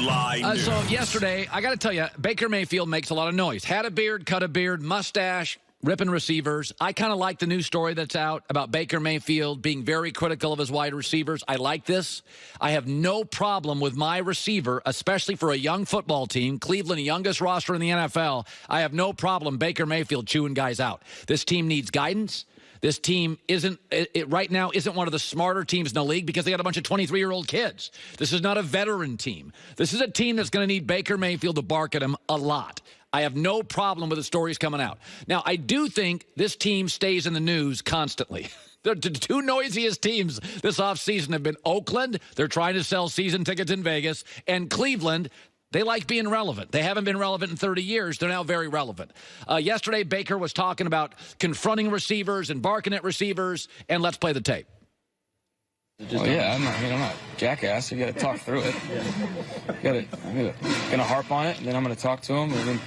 Headline News. So yesterday, I got to tell you, Baker Mayfield makes a lot of noise. Had a beard, cut a beard, mustache, ripping receivers. I kind of like the new story that's out about Baker Mayfield being very critical of his wide receivers. I like this. I have no problem with my receiver, especially for a young football team, Cleveland, youngest roster in the NFL. I have no problem Baker Mayfield chewing guys out. This team needs guidance. This team right now isn't one of the smarter teams in the league because they got a bunch of 23-year-old kids. This is not a veteran team. This is a team that's going to need Baker Mayfield to bark at him a lot. I have no problem with the stories coming out. Now, I do think this team stays in the news constantly. The two noisiest teams this offseason have been Oakland. They're trying to sell season tickets in Vegas. And Cleveland, they like being relevant. They haven't been relevant in 30 years. They're now very relevant. Yesterday, Baker was talking about confronting receivers and barking at receivers. And let's play the tape. Well, yeah, I'm not a jackass. You got to talk through it. I'm gonna harp on it, and then I'm gonna talk to them. And then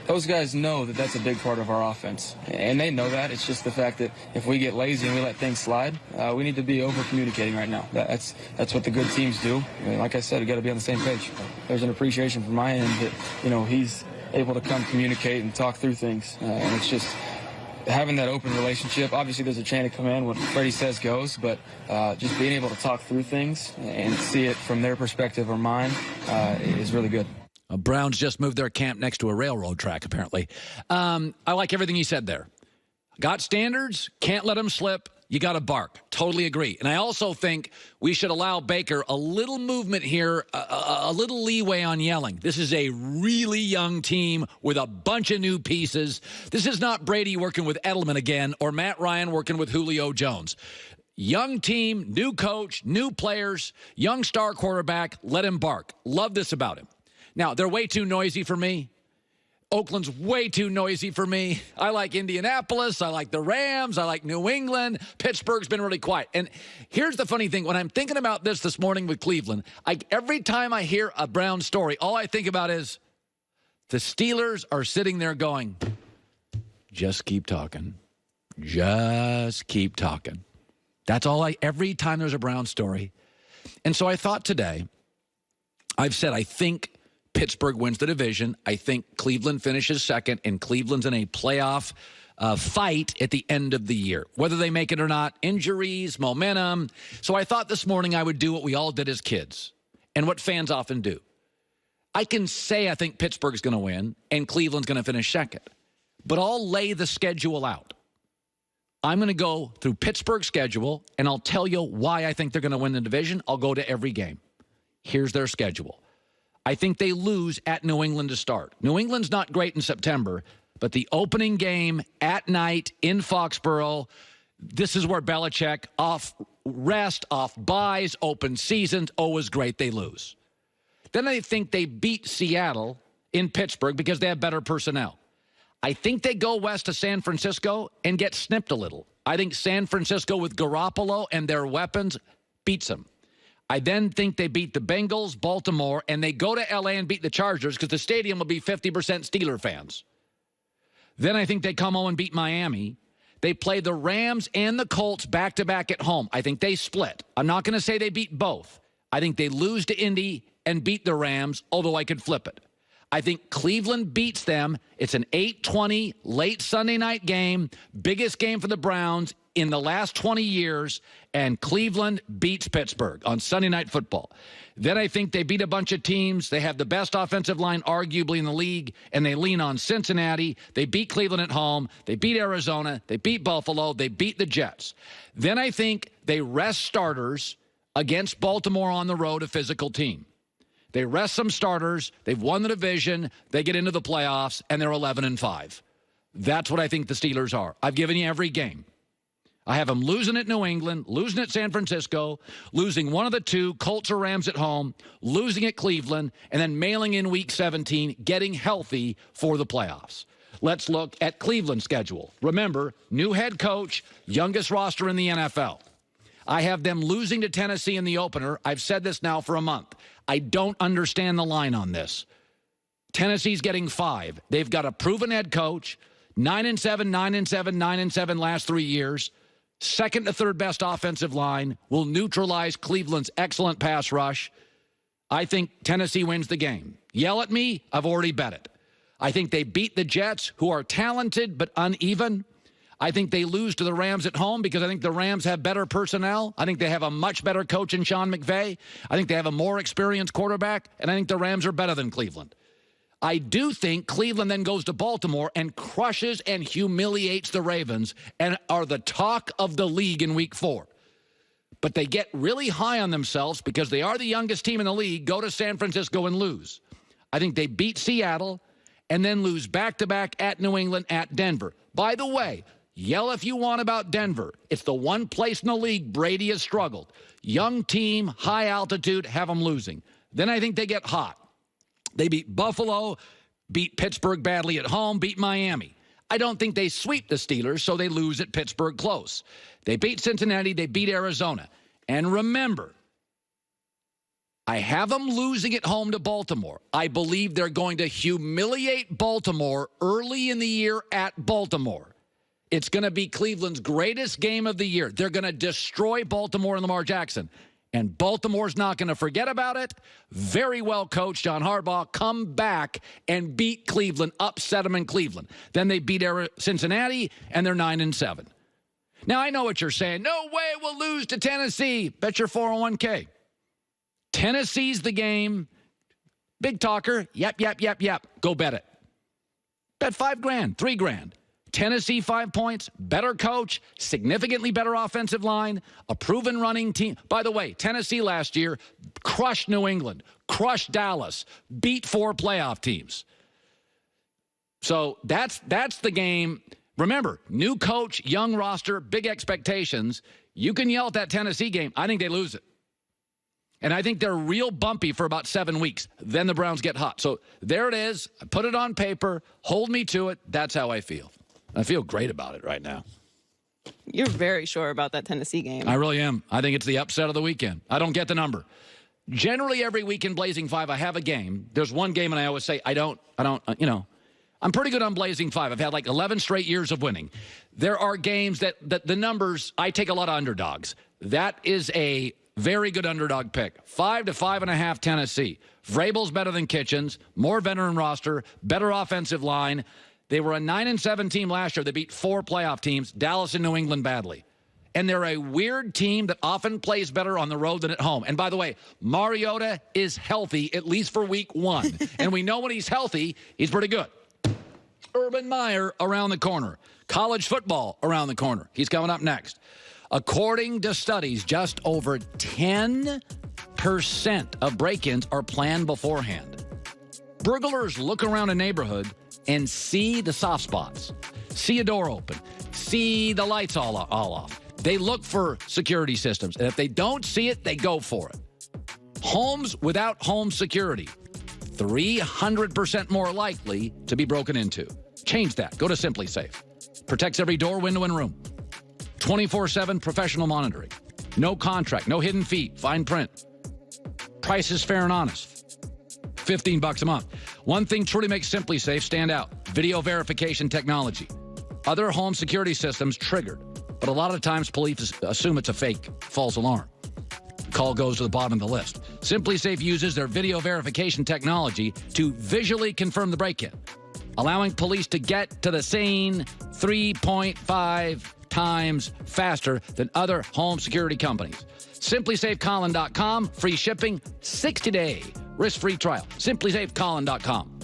those guys know that that's a big part of our offense, and they know that. It's just the fact that if we get lazy and we let things slide, we need to be over communicating right now. That's what the good teams do. I mean, like I said, we got to be on the same page. There's an appreciation from my end that he's able to come communicate and talk through things, and it's just having that open relationship. Obviously, there's a chain of command. What Freddie says goes, but just being able to talk through things and see it from their perspective or mine is really good. Browns just moved their camp next to a railroad track, apparently. I like everything he said there. Got standards, can't let them slip. You got to bark. Totally agree. And I also think we should allow Baker a little movement here, a little leeway on yelling. This is a really young team with a bunch of new pieces. This is not Brady working with Edelman again or Matt Ryan working with Julio Jones. Young team, new coach, new players, young star quarterback. Let him bark. Love this about him. Now, they're way too noisy for me. Oakland's way too noisy for me. I like Indianapolis. I like the Rams. I like New England. Pittsburgh's been really quiet. And here's the funny thing. When I'm thinking about this morning with Cleveland, every time I hear a Brown story, all I think about is the Steelers are sitting there going, just keep talking. Just keep talking. That's all every time there's a Brown story. And so I thought today, I've said I think Pittsburgh wins the division. I think Cleveland finishes second, and Cleveland's in a playoff fight at the end of the year. Whether they make it or not, injuries, momentum. So I thought this morning I would do what we all did as kids and what fans often do. I can say I think Pittsburgh's going to win and Cleveland's going to finish second, but I'll lay the schedule out. I'm going to go through Pittsburgh's schedule, and I'll tell you why I think they're going to win the division. I'll go to every game. Here's their schedule. I think they lose at New England to start. New England's not great in September, but the opening game at night in Foxborough, this is where Belichick, off rest, off buys, open seasons, always great, they lose. Then I think they beat Seattle in Pittsburgh because they have better personnel. I think they go west to San Francisco and get snipped a little. I think San Francisco with Garoppolo and their weapons beats them. I then think they beat the Bengals, Baltimore, and they go to L.A. and beat the Chargers because the stadium will be 50% Steeler fans. Then I think they come home and beat Miami. They play the Rams and the Colts back-to-back at home. I think they split. I'm not going to say they beat both. I think they lose to Indy and beat the Rams, although I could flip it. I think Cleveland beats them. It's an 8:20 late Sunday night game, biggest game for the Browns in the last 20 years, and Cleveland beats Pittsburgh on Sunday Night Football. Then I think they beat a bunch of teams. They have the best offensive line arguably in the league, and they lean on Cincinnati. They beat Cleveland at home. They beat Arizona. They beat Buffalo. They beat the Jets. Then I think they rest starters against Baltimore on the road, a physical team. They rest some starters. They've won the division. They get into the playoffs, and they're 11-5. That's what I think the Steelers are. I've given you every game. I have them losing at New England, losing at San Francisco, losing one of the two, Colts or Rams at home, losing at Cleveland, and then mailing in Week 17, getting healthy for the playoffs. Let's look at Cleveland's schedule. Remember, new head coach, youngest roster in the NFL. I have them losing to Tennessee in the opener. I've said this now for a month. I don't understand the line on this. Tennessee's getting 5. They've got a proven head coach, 9-7, 9-7, 9-7 last 3 years. Second to third best offensive line, will neutralize Cleveland's excellent pass rush. I think Tennessee wins the game. Yell at me, I've already bet it. I think they beat the Jets, who are talented but uneven. I think they lose to the Rams at home because I think the Rams have better personnel. I think they have a much better coach in Sean McVay. I think they have a more experienced quarterback, and I think the Rams are better than Cleveland. I do think Cleveland then goes to Baltimore and crushes and humiliates the Ravens and are the talk of the league in Week 4. But they get really high on themselves because they are the youngest team in the league, go to San Francisco and lose. I think they beat Seattle and then lose back-to-back at New England, at Denver. By the way, yell if you want about Denver. It's the one place in the league Brady has struggled. Young team, high altitude, have them losing. Then I think they get hot. They beat Buffalo, beat Pittsburgh badly at home, beat Miami. I don't think they sweep the Steelers, so they lose at Pittsburgh close. They beat Cincinnati, they beat Arizona. And remember, I have them losing at home to Baltimore. I believe they're going to humiliate Baltimore early in the year at Baltimore. It's going to be Cleveland's greatest game of the year. They're going to destroy Baltimore and Lamar Jackson. And Baltimore's not going to forget about it. Very well coached, John Harbaugh. Come back and beat Cleveland, upset them in Cleveland. Then they beat Cincinnati, and they're 9-7. Now, I know what you're saying. No way we'll lose to Tennessee. Bet your 401k. Tennessee's the game. Big talker. Yep. Go bet it. Bet $5,000, $3,000. Tennessee 5 points, better coach, significantly better offensive line, a proven running team. By the way, Tennessee last year crushed New England, crushed Dallas, beat 4 playoff teams. So that's the game. Remember, new coach, young roster, big expectations. You can yell at that Tennessee game. I think they lose it. And I think they're real bumpy for about 7 weeks. Then the Browns get hot. So there it is. I put it on paper. Hold me to it. That's how I feel. I feel great about it right now. You're very sure about that Tennessee game. I really am. I think it's the upset of the weekend. I don't get the number. Generally, every week in Blazing 5, I have a game. There's one game, and I always say, I don't, I'm pretty good on Blazing 5. I've had like 11 straight years of winning. There are games that the numbers, I take a lot of underdogs. That is a very good underdog pick. 5 to 5.5 Tennessee. Vrabel's better than Kitchens, more veteran roster, better offensive line. They were a 9-7 team last year. They beat 4 playoff teams, Dallas and New England badly. And they're a weird team that often plays better on the road than at home. And by the way, Mariota is healthy, at least for week 1. And we know when he's healthy, he's pretty good. Urban Meyer around the corner. College football around the corner. He's coming up next. According to studies, just over 10% of break-ins are planned beforehand. Burglars look around a neighborhood and see the soft spots, see a door open, see the lights all off. They look for security systems, and if they don't see it, they go for it. Homes without home security, 300% more likely to be broken into. Change that. Go to Simply Safe. Protects every door, window, and room. 24/7 professional monitoring. No contract, no hidden fee, fine print. Price is fair and honest. $15 a month. One thing truly makes Simply Safe stand out: video verification technology. Other home security systems triggered, but a lot of times police assume it's a fake false alarm. The call goes to the bottom of the list. Simply Safe uses their video verification technology to visually confirm the break-in, allowing police to get to the scene 3.5 times faster than other home security companies. SimplySafeColin.com. Free shipping, 60-day risk-free trial. SimplySafeColin.com.